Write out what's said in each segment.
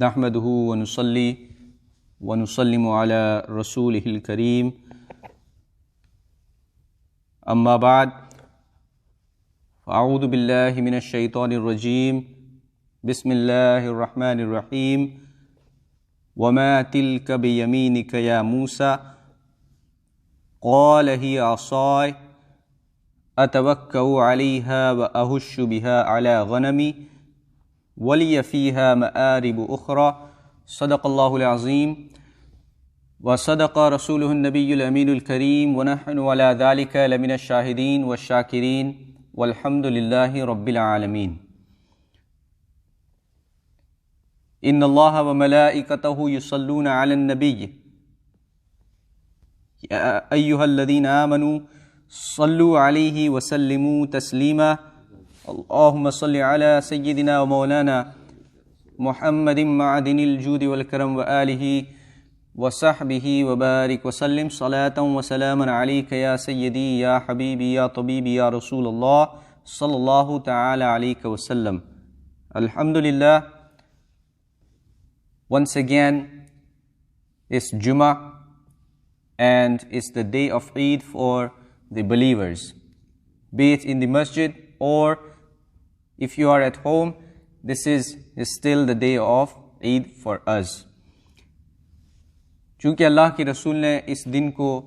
नहमदुहु व नुसल्ली व नुसल्लिमु अला रसूलिहिल करीम अम्मा बाद अऊज़ु बिल्लाहि मिनश शैतानिर रजीम बिस्मिल्लाहिर रहमानिर रहीम वमा तिल्का बियमीनिका या मूसा क़ाल हिया असाय अतवक्कउ अलैहा व अहुश्शु बिहा अला गनमी वलिय फ़ीहा मआरिब उख़रा सदक़ल्लाहुल अज़ीम व सदक़ रसूलुहुन नबियुल अमीनुल करीम व नहनु अला ज़ालिका लमिनश शाहिदीन व शाकिरीन वल्हम्दुलिल्लाहि रब्बिल आलमीन। इन्नल्लाह व मलाइकतहु युसल्लूना अलन नबिय्य या अय्युहल्लज़ीना आमनू सल्लु अलैहि व सल्लिमू तस्लीमा। अल्लाहुम्मा सल्लि अला सय्यिदिना व मौलाना मुहम्मदिन मअदिनिल जूदि वल करम व आलिहि व सहबिहि व बारिक व सल्लिम सलातन व सलामन अलैका या सय्यदी या हबीबी या तबीबी या रसूलल्लाह सल्लल्लाहु तआला अलैहि वसल्लम। Alhamdulillah, once again it's Jummah and it's the day of Eid for the believers, be it in the masjid or if you are at home. This is still the day of Eid for us. चूँकि अल्लाह के रसूल ने इस दिन को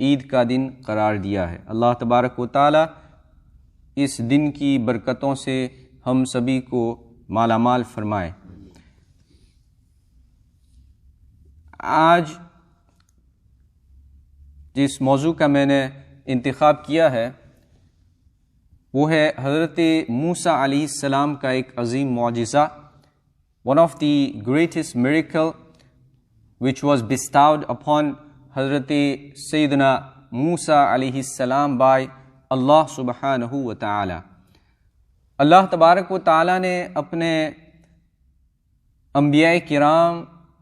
ईद का दिन करार दिया है, अल्लाह तबारक व ताला इस दिन की बरकतों से हम सभी को मालामाल फरमाए। आज जिस मौजू का मैंने इंतखाब किया है वो है हज़रत मूसा अलैहिस्सलाम का एक अज़ीम मौजिज़ा, one of the greatest miracle which was bestowed upon Hazrat Sayyidina Musa alayhi salam by Allah subhanahu wa ta'ala। अल्लाह तबारक व ताला ने अपने अंबिया किराम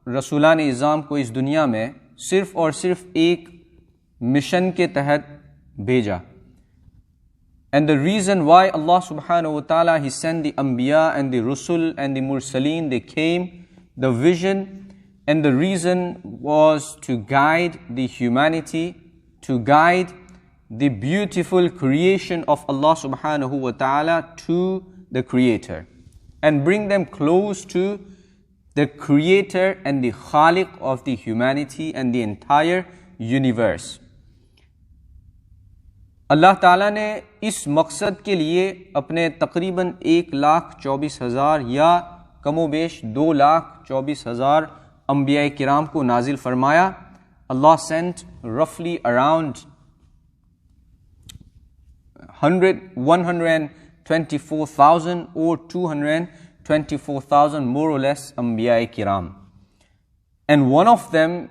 रसूलान इज़ाम को इस दुनिया में सिर्फ़ और सिर्फ एक मिशन के तहत भेजा। And the reason why Allah subhanahu wa ta'ala He sent the Anbiya and the Rusul and the Mursaleen, they came, the vision and the reason was to guide the humanity, to guide the beautiful creation of Allah subhanahu wa ta'ala to the Creator and bring them close to the Creator and the Khaliq of the humanity and the entire universe। अल्लाह ताला ने इस मकसद के लिए अपने तकरीबन 1,24,000 या कमोबेश 2,24,000 अंबिया किराम को नाजिल फरमाया। अल्लाह सेंट रफली around 124,000 or 224,000 more or less अंबिया किराम, and one of them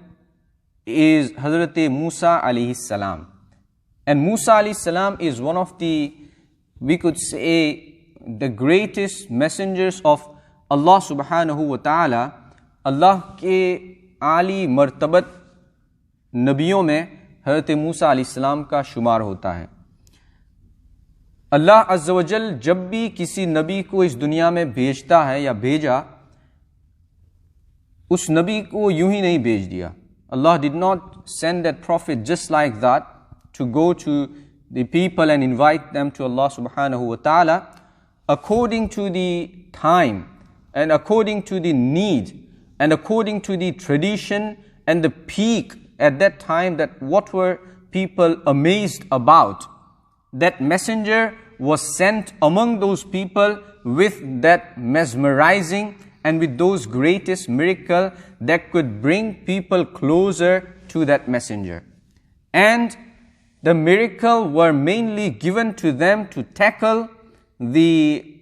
is Hazrat Musa alayhi salam। And Musa alayhi salam is one of the, we could say, the greatest messengers of Allah subhanahu wa ta'ala। अल्लाह के आली मर्तबत नबियों में हज़रत मूसा अलैहिस्सलाम का शुमार होता है। अल्लाह अज़्ज़ व जल जब भी किसी नबी को इस दुनिया में भेजता है या भेजा, उस नबी को यूं ही नहीं भेज दिया। अल्लाह did not send that prophet just like that to go to the people and invite them to Allah subhanahu wa ta'ala. According to the time and according to the need and according to the tradition and the peak at that time, that what were people amazed about, that messenger was sent among those people with that mesmerizing and with those greatest miracle that could bring people closer to that messenger. And the miracle were mainly given to them to tackle the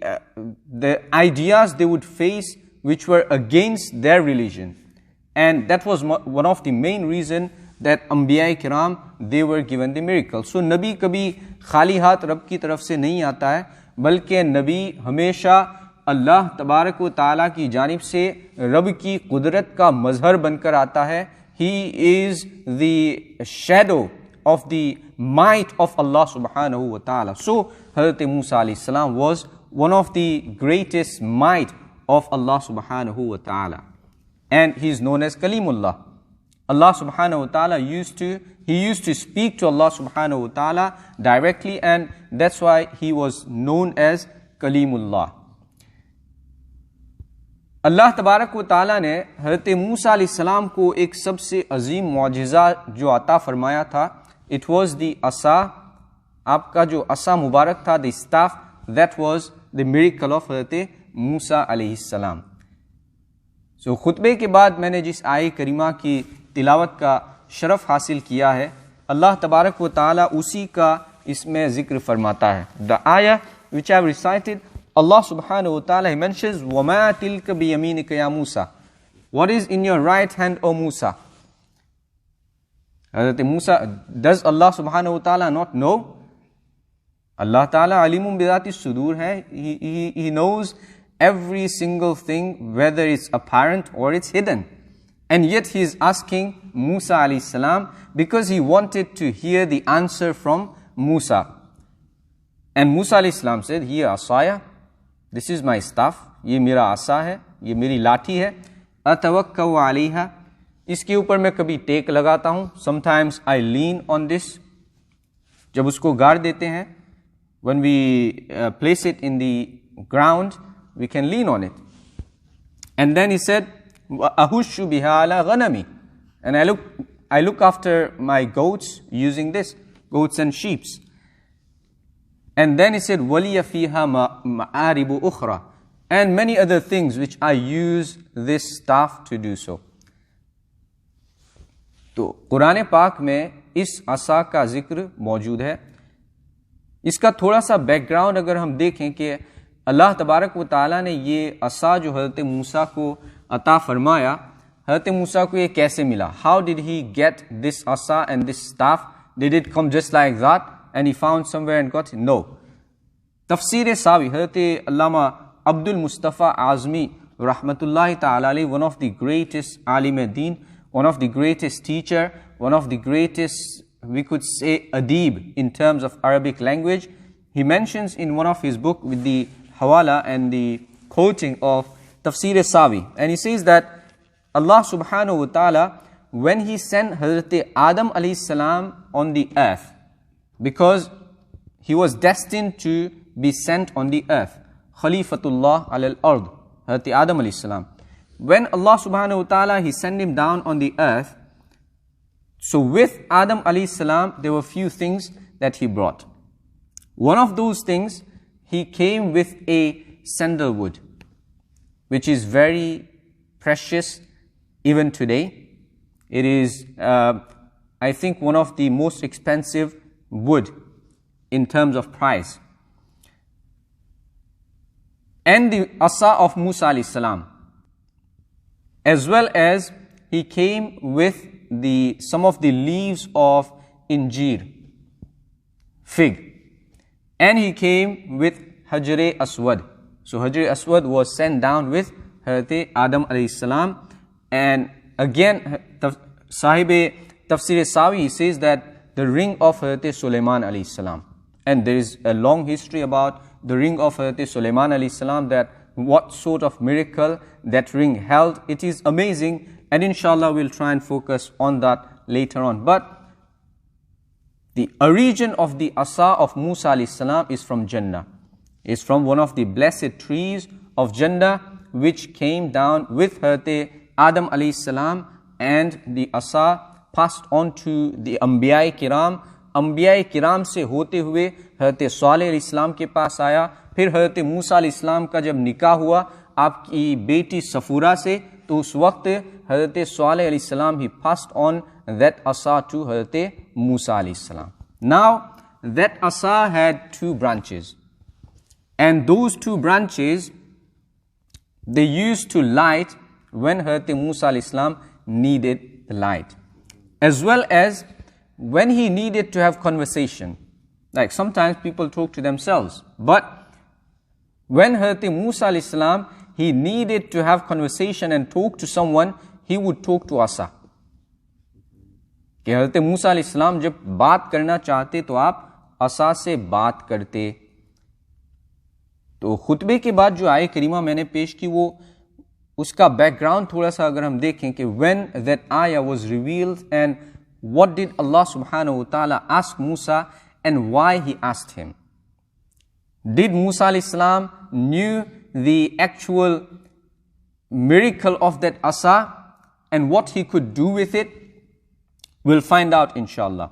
ideas they would face which were against their religion. And that was one of the main reason that Anbiya Kiram, they were given the miracle. So Nabi कभी खाली हाथ रब की तरफ से नहीं आता है, बल्कि नबी हमेशा अल्लाह तबारक व ताला की जानिब से रब की कुदरत का मजहर बनकर आता है। He is the shadow of the might of Allah subhanahu wa ta'ala. So Hazrat Musa alayhi salam was one of the greatest might of Allah subhanahu wa ta'ala. and he is known as Kalimullah. Allah subhanahu wa ta'ala used to speak to Allah subhanahu wa ta'ala directly, and that's why he was known as Kalimullah. अल्लाह तबारक व ताला ने हज़रत मूसा अलैहिस्सलाम को एक सबसे अजीम मौजिज़ा जो अता फरमाया था, इट वाज द असा, आपका जो असा मुबारक था, the staff, that was the miracle of हज़रत मूसा अलैहिस्सलाम. सो खुतबे के बाद मैंने जिस आय करीमा की तिलावत का शरफ हासिल किया है, अल्लाह तबारक व ताला उसी का इसमें जिक्र फरमाता है. द आया which I have recited, Allah subhanahu wa ta'ala, he mentions, وَمَا تِلْكَ بِيَمِينِكَ يَا Musa. What is in your right hand, O Musa? Hazrat Musa, does Allah subhanahu wa ta'ala not know? Allah ta'ala alimun bidati sudur hai. He knows every single thing, whether it's apparent or it's hidden. And yet he is asking Musa alayhi salam because he wanted to hear the answer from Musa. And Musa alayhi salam said, "Hiya asaya, this is my staff, ये मेरा आसा है, ये मेरी लाठी है, अतवक्कउ अलैहा, इसके ऊपर मैं कभी टेक लगाता हूँ, sometimes I lean on this." जब उसको गाड़ देते हैं, when we place it in the ground, we can lean on it. And then he said, "Ahushu biha ala ghanami," and I look after my goats using this, goats and sheep. And then he said, "Waliya fiha ma'aribu ukhra," and many other things which I use this staff to do so. तो कुरान पाक में इस असा का जिक्र मौजूद है. इसका थोड़ा सा बैकग्राउंड अगर हम देखें कि अल्लाह तबारक व ताला ने ये असा जो हज़रत मूसा को अता फरमाया, हज़रत मूसा को ये कैसे मिला? How did he get this asa and this staff? Did it come just like that and he found somewhere and got it? No. Tafsir Sawi, Hazrat Allama Abdul Mustafa Azmi rahmatullahi ta'ala alayhi, one of the greatest alim deen, one of the greatest teacher, one of the greatest, we could say, adib in terms of Arabic language. He mentions in one of his book with the hawala and the quoting of Tafsir Sawi, and he says that Allah subhanahu wa ta'ala, when he sent Hazrat Adam alayhi salam on the earth, because he was destined to be sent on the earth, Khalifatullah al-ard, Hazrat Adam alayhi salam. When Allah subhanahu wa ta'ala, he sent him down on the earth, so with Adam alayhi salam, there were few things that he brought. One of those things, he came with a sandalwood, which is very precious even today. It is, I think, one of the most expensive wood in terms of price. And the asa of Musa alayhi salam, as well as he came with some of the leaves of injir, fig, and he came with Hajar Aswad. So Hajar Aswad was sent down with Hazrat Adam alayhi salam. And again, Sahib Tafsir Sawi, he says that the ring of Hazrat Sulaiman alayhi salam. And there is a long history about the ring of Hazrat Sulaiman alayhi salam, that what sort of miracle that ring held. It is amazing, and inshallah we'll try and focus on that later on. But the origin of the asa of Musa alayhi salam is from Jannah. It's from one of the blessed trees of Jannah, which came down with Hazrat Adam alayhi salam, and the asa passed on to the Anbiya Kiram. Anbiya Kiram से होते हुए हज़रत सालेह अलैहिस्सलाम के पास आया. फिर हज़रत मूसा अलैहिस्सलाम का जब निकाह हुआ आपकी बेटी सफूरा से, तो उस वक्त हज़रत सालेह अलैहिस्सलाम ही passed on that asa to हज़रत मूसा अलैहिस्सलाम. Now that asa had two branches, and those two branches they used to light when Hazrat Musa alayhi salam needed the light, as well as when he needed to have conversation. Like sometimes people talk to themselves, but when Hazrat Musa alayhi salam, he needed to have conversation and talk to someone, he would talk to asa. कि हज़रत मूसा अलैहि सलाम जब बात करना चाहते तो आप असा से बात करते. तो खुतबे के बाद जो आय करीमा मैंने पेश की, वो उसका background थोड़ा सा अगर हम देखें कि when that ayah was revealed and what did Allah subhanahu wa ta'ala ask Musa and why he asked him. Did Musa alayhi salam knew the actual miracle of that asa and what he could do with it? We'll find out inshallah.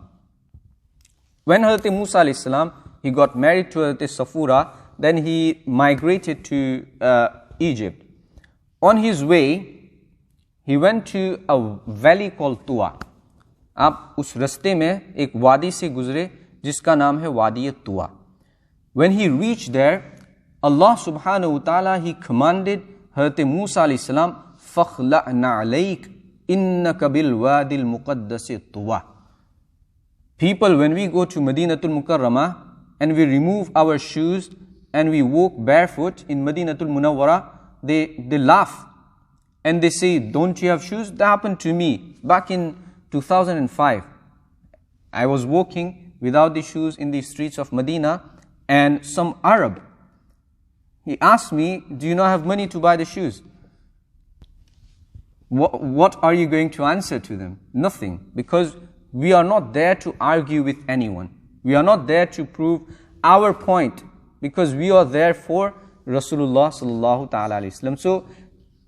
When Hazrat Musa alayhi salam, he got married to Hazrat Safura, then he migrated to Egypt. On his way, he went to a valley called Tuwa. आप उस रस्ते में एक वादी से गुजरे जिसका नाम है वादी तुआ. When he reached there, Allah subhanahu wa ta'ala, he commanded Hazrat Musa alayhi salam, فَخْلَعْنَا عَلَيْكَ إِنَّكَ بِالْوَادِ الْمُقَدَّسِ طُوَى. People, when we go to Madinatul Mukarramah and we remove our shoes and we walk barefoot in Madinatul Munawwara, they laugh and they say, don't you have shoes? That happened to me back in 2005. I was walking without the shoes in the streets of Medina, and some Arab, he asked me, do you not have money to buy the shoes? What are you going to answer to them? Nothing, because we are not there to argue with anyone. We are not there to prove our point, because we are there for Rasulullah sallallahu ta'ala alayhi wasallam. So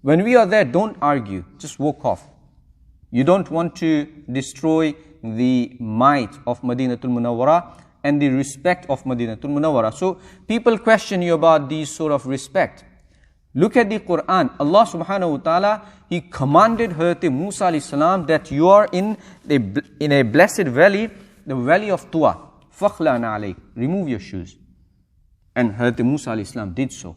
when we are there, don't argue, just walk off. You don't want to destroy the might of Madinatul Munawwara and the respect of Madinatul Munawwara. So people question you about these sort of respect. Look at the Quran. Allah subhanahu wa ta'ala, He commanded Hazrat Musa alayhi salam that you are in a blessed valley, the valley of Tuwa. فَخْلَعْنَا عَلَيْكَ. Remove your shoes. And Hazrat Musa alayhi salam did so.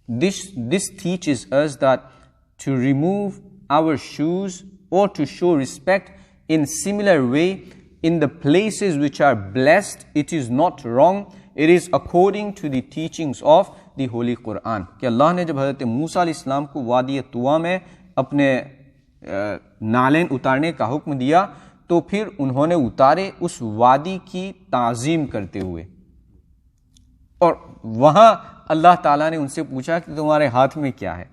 This teaches us that to remove our shoes or to show respect in similar way in the places which are blessed, it is not wrong. It is according to the teachings of the Holy Quran. कि अल्लाह ने जब हज़रत मूसा अलैहिस्सलाम को वादी तुवा में अपने नालें उतारने का हुक्म दिया, तो फिर उन्होंने उतारे उस वादी की ताज़ीम करते हुए. और वहां अल्लाह ताला ने उनसे पूछा कि तुम्हारे हाथ में क्या है?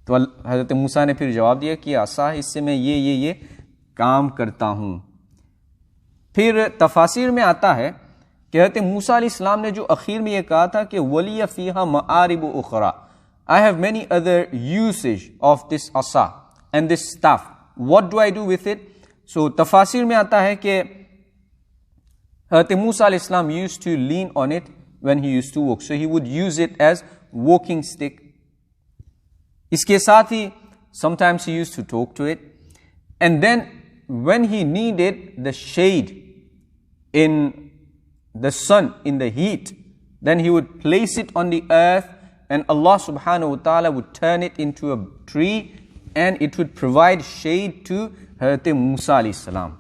तो हज़रत मूसा ने फिर जवाब दिया कि आसा, इससे मैं ये काम करता हूं. फिर तफासिर में आता है कि हज़रत मूसा अलैहिस्सलाम ने जो आखिर में ये कहा था कि वलिया फीहा मआरिब उखरा, I have many other usage of this asa and this staff. What do I do with it? So तफासिर में आता है कि हज़रत मूसा अलैहिस्सलाम used to lean on it when he used to walk. So he would use it as walking stick. इसके साथ ही sometimes he used to talk to it. And then when he needed the shade in the sun, in the heat, then he would place it on the earth and Allah subhanahu wa ta'ala would turn it into a tree and it would provide shade to Hazrat Musa alayhi salam.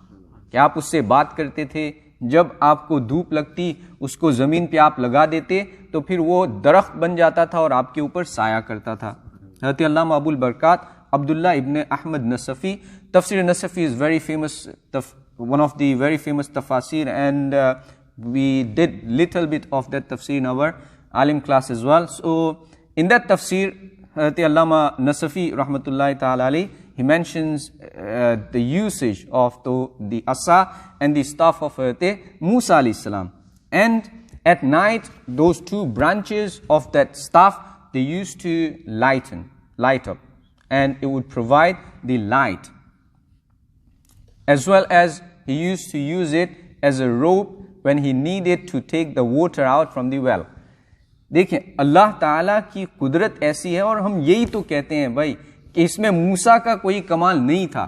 कि आप उससे बात करते थे, जब आपको धूप लगती उसको ज़मीन पे आप लगा देते तो फिर वो दरख्त बन जाता था और आपके ऊपर साया करता था. हज़रत अल्लामा Abul बरकात Abdullah ibn Ahmad Nasafi, Tafsir Nasafi is very famous, one of the very famous tafasir, and we did little bit of that tafsir in our alim class as well. So in that tafsir, Hazrat Allama Nasafi rahmatullahi ta'ala alayhi, he mentions the usage of the asa and the staff of Hazrat Musa alayhi salam. And at night, those two branches of that staff, they used to light up, and it would provide the light. As well as he used to use it as a rope when he needed to take the water out from the well. देखिए अल्लाह ताला की कुदरत ऐसी है, और हम यही तो कहते हैं भाई कि इसमें मूसा का कोई कमाल नहीं था.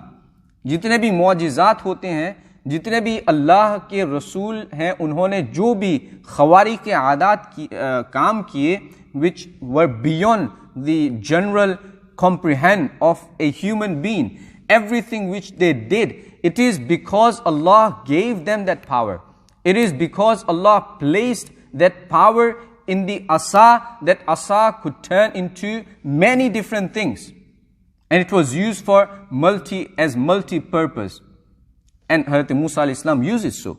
जितने भी मौजिज़ात होते हैं, जितने भी अल्लाह के रसूल हैं, उन्होंने जो भी खवारी के आदात काम किए, which were beyond the general comprehend of a human being, everything which they did, it is because Allah gave them that power. It is because Allah placed that power in the asa, that asa could turn into many different things. And it was used for multi-purpose. And Hazrat Musa alayhi salam uses so.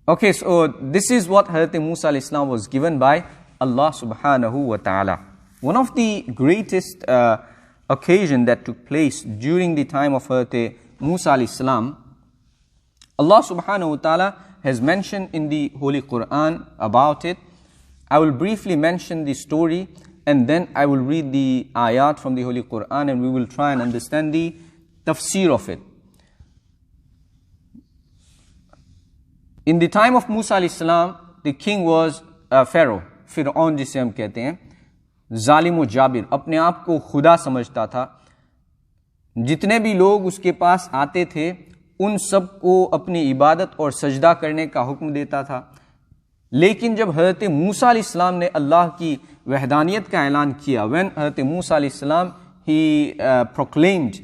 Okay, so this is what Hazrat Musa alayhi salam was given by Allah subhanahu wa ta'ala. One of the greatest occasion that took place during the time of Hazrat Musa alayhi salam, Allah subhanahu wa ta'ala has mentioned in the Holy Quran about it. I will briefly mention the story and then I will read the ayat from the Holy Quran and we will try and understand the tafsir of it. In the time of Musa alayhi salam, the king was Pharaoh, फिरौन जिसे हम कहते हैं, जालिम व जाबिर, अपने आप को खुदा समझता था. जितने भी लोग उसके पास आते थे उन सब को अपनी इबादत और सजदा करने का हुक्म देता था. लेकिन जब हज़रत मूसा अलैहिस्सलाम ने अल्लाह की वहदानियत का ऐलान किया, when हज़रत मूसा अलैहिस्सलाम he proclaimed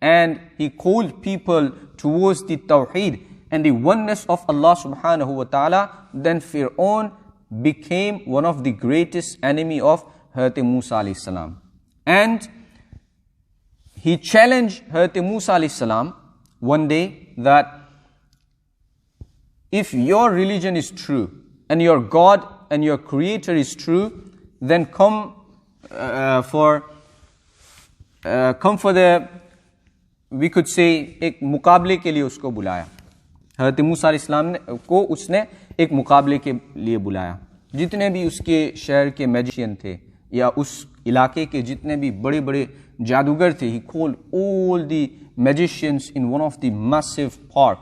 and he called people towards the tawheed and the oneness of Allah subhanahu wa ta'ala, then Fir'aun became one of the greatest enemy of Hazrat Musa alayhi salam. And he challenged Hazrat Musa alayhi salam one day that if your religion is true and your God and your creator is true, then come for the, we could say, एक मुकाबले के लिए उसको बुलाया. हज़रत मूसा अलैहिस्सलाम को उसने एक मुकाबले के लिए बुलाया. जितने भी उसके शहर के मैजिशियन थे या उस इलाके के जितने भी बड़े बड़े जादूगर थे, he called all the magicians in one of the massive park,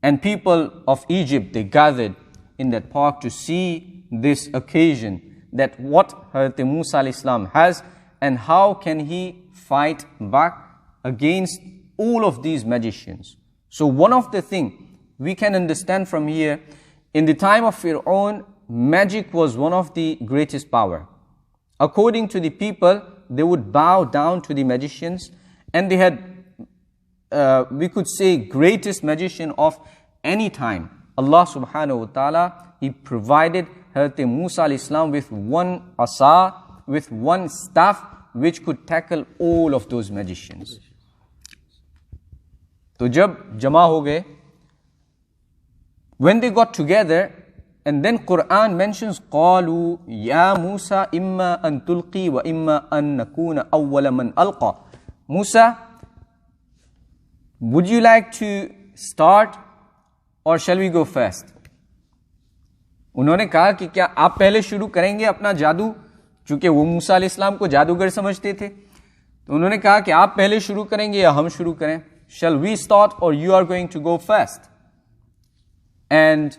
and people of Egypt, they gathered in that park to see this occasion, that what Hazrat Musa alayhi salam has and how can he fight back against all of these magicians. So one of the things we can understand from here, in the time of Fir'aun, magic was one of the greatest power. According to the people, they would bow down to the magicians, and they had, we could say, greatest magician of any time. Allah subhanahu wa ta'ala, He provided Hazrat Musa alayhi salam with one asa, with one staff, which could tackle all of those magicians. तो जब जमा हो गए, when they got together, and then Quran mentions قالوا يا موسى إما أن تلقي وإما أن نكون أول من ألقى. Musa, would you like to start or shall we go first? उन्होंने कहा कि क्या आप पहले शुरू करेंगे अपना जादू, चूंकि वो मूसा अलैहिस्सलाम को जादूगर समझते थे. तो उन्होंने कहा कि आप पहले शुरू करेंगे या हम शुरू करें? Shall we start or you are going to go first? And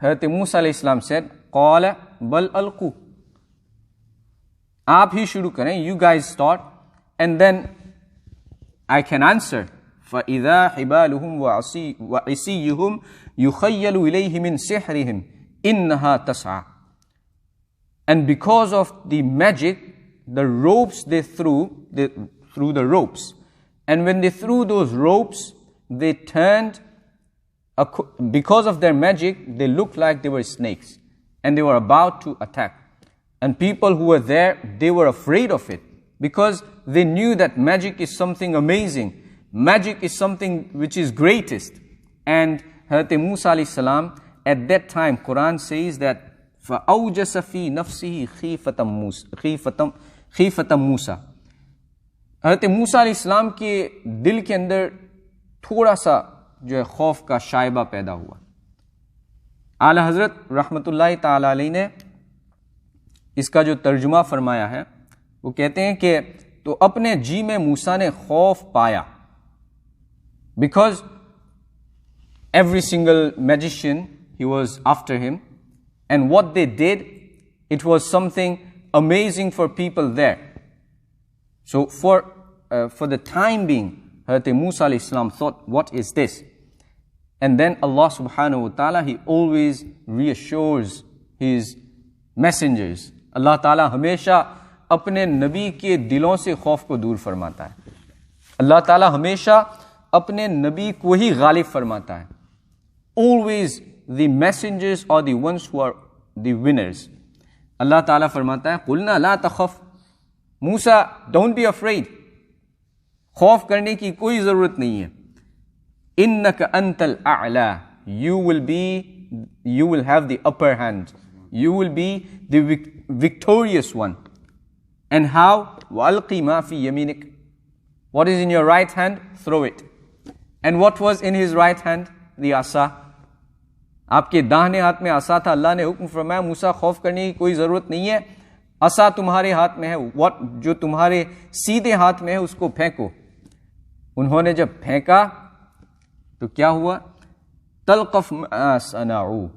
Hazrat Musa alayhi salam said, قال بل ألقوا. आप ही शुरू करें, you guys start, and then I can answer. فإذا حبالهم وعصيهم يخيل إليه من سحرهم إنها تسعى. And because of the magic, the ropes they threw the ropes. And when they threw those ropes, they turned, because of their magic, they looked like they were snakes. And they were about to attack. And people who were there, they were afraid of it. Because they knew that magic is something amazing. Magic is something which is greatest. And Hazrat Musa alayhi salam, at that time, Quran says that فَأَوْجَسَ فِي نَفْسِهِ خِيفَةً مُوسَى. हज़रत मूसा अलैहिस्सलाम के दिल के अंदर थोड़ा सा जो है खौफ का शायबा पैदा हुआ. आला हज़रत रहमतुल्लाहि ताला अलैहि ने इसका जो तर्जुमा फरमाया है, वो कहते हैं कि तो अपने जी में मूसा ने खौफ पाया. Because every single magician, he was after him, and what they did, it was something amazing for people there. So for the time being, Hazrat Musa alayhi salam thought, what is this? And then Allah subhanahu wa ta'ala, He always reassures His messengers. Allah ta'ala हमेशा अपने नबी के दिलों से खौफ को दूर फरमाता है. Allah ta'ala हमेशा अपने नबी को ही गालिब फरमाता है. Always the messengers are the ones who are the winners. Allah ta'ala फरमाता है, قُلْنَا لَا تَخَفْ. Musa, don't be afraid. खौफ करने की कोई जरूरत नहीं है. إِنَّكَ أَنْتَ الْأَعْلَى. You will have the upper hand. You will be the victorious one. And how? وَأَلْقِ مَا فِي يَمِينِكَ. What is in your right hand? Throw it. And what was in his right hand? The asa. आपके दाहिने हाथ में आसा था. अल्लाह ने हुक्म फरमाया मूसा खौफ करने की कोई जरूरत नहीं है, आसा तुम्हारे हाथ में है. व्हाट जो तुम्हारे सीधे हाथ में है उसको फेंको. उन्होंने जब फेंका तो क्या हुआ? तलक़फ़ मा सनऊ,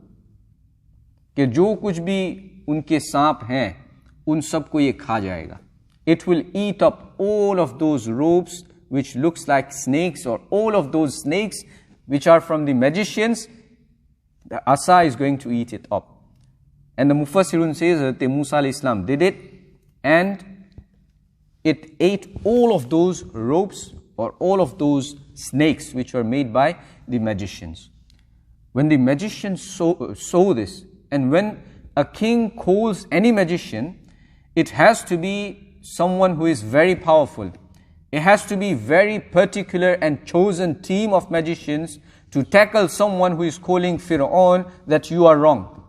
कि जो कुछ भी उनके सांप हैं उन सबको ये खा जाएगा. It will eat up all of those ropes which looks like snakes, or all of those snakes which are from the magicians. The asa is going to eat it up. And the Mufassirun says that Musa alayhi salam did it, and it ate all of those ropes or all of those snakes which were made by the magicians. When the magicians saw this, and when a king calls any magician, it has to be someone who is very powerful. It has to be very particular and chosen team of magicians to tackle someone who is calling Fir'aun that you are wrong,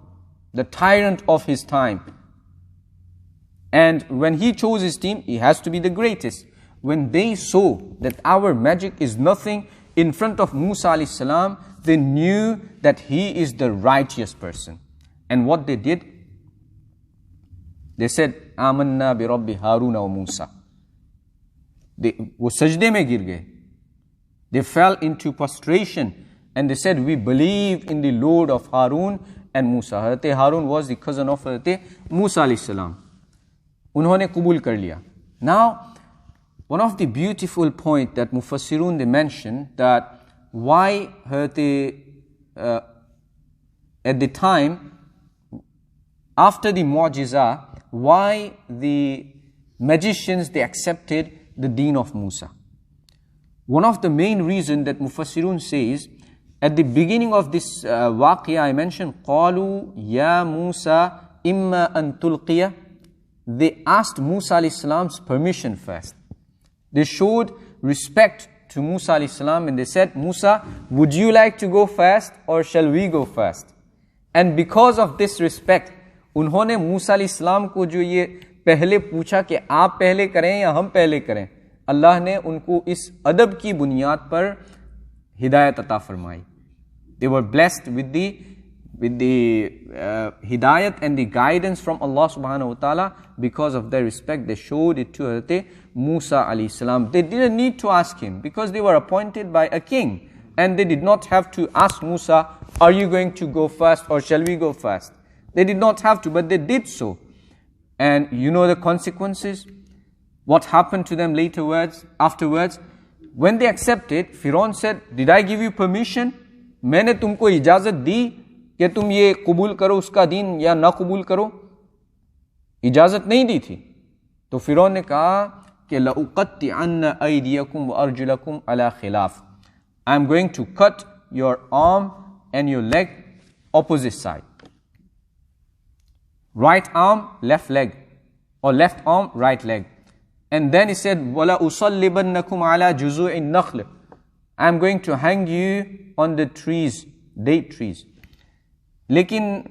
the tyrant of his time. And when he chose his team, he has to be the greatest. When they saw that our magic is nothing in front of Musa alayhi salam, they knew that he is the righteous person. And what they did? They said, Amanna bi Rabbi Haruna wa Musa. वो सजदे में गिर गए. They fell into prostration and they said, we believe in the Lord of Harun and Musa. Hazrat Harun was the cousin of Hazrat Musa alayhi salam. उन्होंने कबूल कर लिया. Now, one of the beautiful point that Mufassirun they mention, that why Hazrat at the time after the Mu'jiza, why the magicians they accepted the deen of Musa. One of the main reason that Mufassirun says, at the beginning of this waqia I mentioned, قالوا يا موسى إما أن تلقي. They asked Musa alayhi salam's permission first. They showed respect to Musa alayhi salam and they said, Musa, would you like to go first or shall we go first? And because of this respect, उन्होंने मूसा अलैहिस्सलाम को जो ये पहले पूछा कि आप पहले करें या हम पहले करें, अल्लाह ने उनको इस अदब की बुनियाद पर हिदायत अता फरमाई. They were blessed with the hidayat and the guidance from Allah subhanahu wa ta'ala because of their respect. They showed it to Hazrat Musa alayhi salam. They didn't need to ask him because they were appointed by a king, and they did not have to ask Musa, are you going to go first or shall we go first? They did not have to, but they did so. And you know the consequences? What happened to them afterwards? When they accepted, Fir'aun said, did I give you permission? मैंने तुमको इजाजत दी कि तुम ये कबूल करो उसका दीन या ना कबूल करो? इजाजत नहीं दी थी. तो फिरौन ने कहा कि लउक़त्तिअन्न अयदियकुम व अर्जुलकुम अला खिलाफ. I am going to cut your arm and your leg opposite side. Right arm, left leg, or left arm, right leg. And then he said, وَلَا أُصَلِّبَنَّكُمْ عَلَى جُزُوعِ النَّخْلِ. I am going to hang you on the trees, date trees. Lekin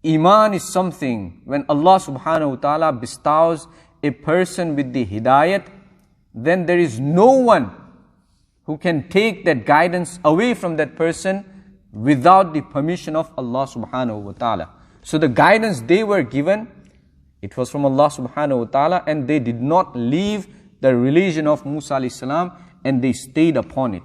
Iman is something, when Allah subhanahu wa ta'ala bestows a person with the hidayat, then there is no one who can take that guidance away from that person without the permission of Allah subhanahu wa ta'ala. So the guidance they were given, it was from Allah subhanahu wa ta'ala, and they did not leave the religion of Musa alayhi salam, and they stayed upon it.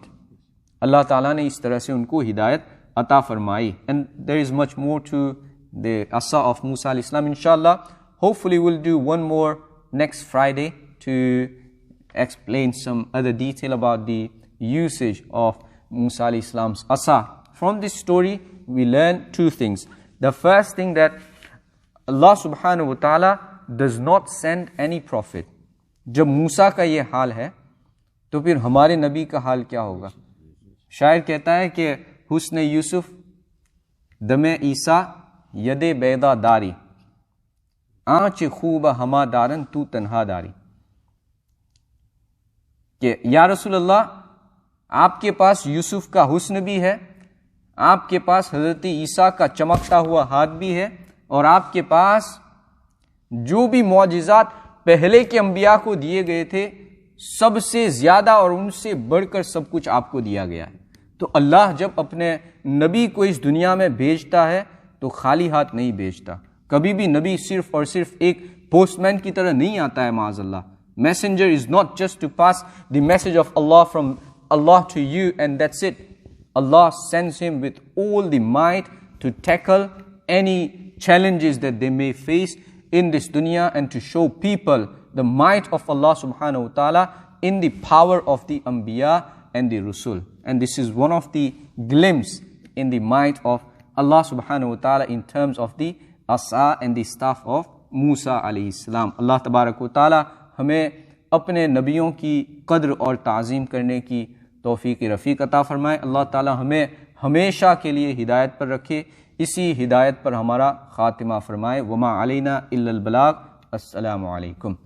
Allah ta'ala ne is tarah se unko hidayat ata farmai. And there is much more to the asa of Musa alayhi salam. Inshallah, hopefully we'll do one more next Friday to explain some other detail about the usage of Musa alayhi salam's asa. From this story, we learn two things. The first thing, that Allah subhanahu wa ta'ala does not send any prophet. जब मूसा का ये हाल है, तो फिर हमारे नबी का हाल क्या होगा? शायर कहता है कि हुस्न यूसुफ दमे ईसा यदे बैदा दारी, आँच खूब हमा दारन तू तन्हा दारी. कि या रसूल अल्लाह, आपके पास यूसुफ का हुस्न भी है, आपके पास हज़रत ईसा का चमकता हुआ हाथ भी है, और आपके पास जो भी मौजिज़ात पहले के अंबिया को दिए गए थे सबसे ज्यादा और उनसे बढ़कर सब कुछ आपको दिया गया है। तो अल्लाह जब अपने नबी को इस दुनिया में भेजता है तो खाली हाथ नहीं भेजता। कभी भी नबी सिर्फ और सिर्फ एक पोस्टमैन की तरह नहीं आता है, माज़अल्लाह। Messenger is not just to pass the message of Allah from Allah to you and that's it. Allah sends him with all the might to tackle any challenges that they may face in this dunya and to show people the might of Allah subhanahu wa ta'ala in the power of the Anbiya and the Rasul. And this is one of the glimpse in the might of Allah subhanahu wa ta'ala in terms of the asa and the staff of Musa alayhi salam. Allah tabarak wa ta'ala हमें अपने नबियों की कद्र और ताज़ीम करने की तौफीक रफ़ीक अता फरमाए। अल्लाह ताला हमें हमेशा के लिए हिदायत पर रखे, इसी हिदायत पर हमारा ख़ातिमा फरमाए। वमा अलैना इल्लल बलाग। अस्सलामु अलैकुम।